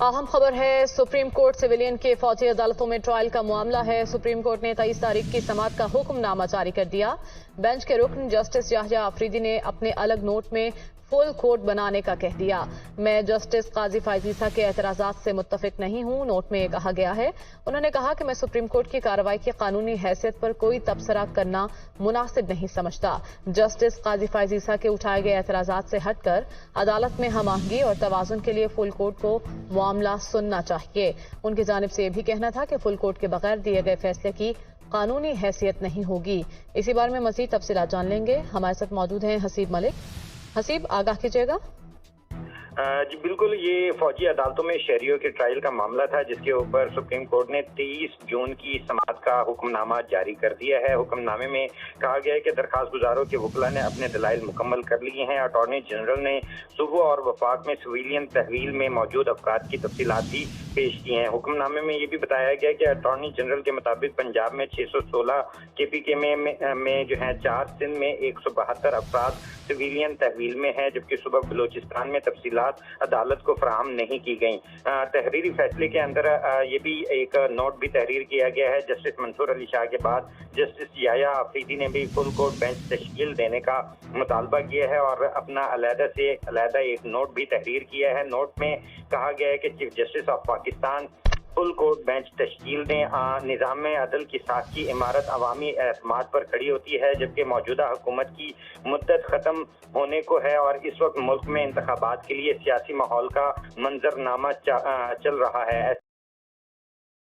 अहम खबर है। सुप्रीम कोर्ट सिविलियन के फौजी अदालतों में ट्रायल का मामला है। सुप्रीम कोर्ट ने 23 तारीख की समाअत का हुक्मनामा जारी कर दिया। बेंच के रुकन जस्टिस याहिया आफरीदी ने अपने अलग नोट में फुल कोर्ट बनाने का कह दिया। मैं जस्टिस काजी फायजीसा के एतराजात से मुत्तफिक नहीं हूं, नोट में कहा गया है। उन्होंने कहा कि मैं सुप्रीम कोर्ट की कार्रवाई की कानूनी हैसियत पर कोई तबसरा करना मुनासिब नहीं समझता। जस्टिस काजी फायजीसा के उठाए गए एतराजात से हटकर अदालत में हम आहंगी और तवाजुन के लिए फुल कोर्ट को मामला सुनना चाहिए। उनकी जानिब से यह भी कहना था कि फुल कोर्ट के बगैर दिए गए फैसले की कानूनी हैसियत नहीं होगी। इसी बारे में मजीद तफसीलात जान लेंगे। हमारे साथ मौजूद हैं हसीब मलिक। हसीब, आगाह कीजिएगा। जी बिल्कुल, ये फौजी अदालतों में शहरियों के ट्रायल का मामला था, जिसके ऊपर सुप्रीम कोर्ट ने 23 जून की समाअत का हुक्मनामा जारी कर दिया है। हुक्मनामे में कहा गया है कि दरखास्त गुजारों के वकला ने अपने दलाइल मुकम्मल कर लिए हैं। अटॉर्नी जनरल ने सूबों और वफाक में सिविलियन तहवील में मौजूद अफराद की तफसीलात भी पेश की हैं। हुक्मनामे में ये भी बताया गया कि अटॉर्नी जनरल के मुताबिक पंजाब में 616 KPK में जो है 4, सिंध में 172 अफराद सिविलियन तहवील में है, जबकि सुबह बलोचिस्तान में तफसीलात अदालत को फराहम नहीं की गई। तहरीरी फैसले के अंदर ये भी एक नोट भी तहरीर किया गया है। जस्टिस मंसूर अली शाह के बाद जस्टिस याहिया आफरीदी ने भी फुल कोर्ट बेंच तश्कील देने का मुतालबा किया है और अपना अलहदा एक नोट भी तहरीर किया है। नोट में कहा गया है कि chief justice of Pakistan full court bench तश्कील दें। निज़ाम अदल की साखी इमारत अवामी एतमाद पर खड़ी होती है, जबकि मौजूदा हुकूमत की मुद्दत ख़त्म होने को है और इस वक्त मुल्क में इंतखाबात के लिए सियासी माहौल का मंजरनामा चल रहा है।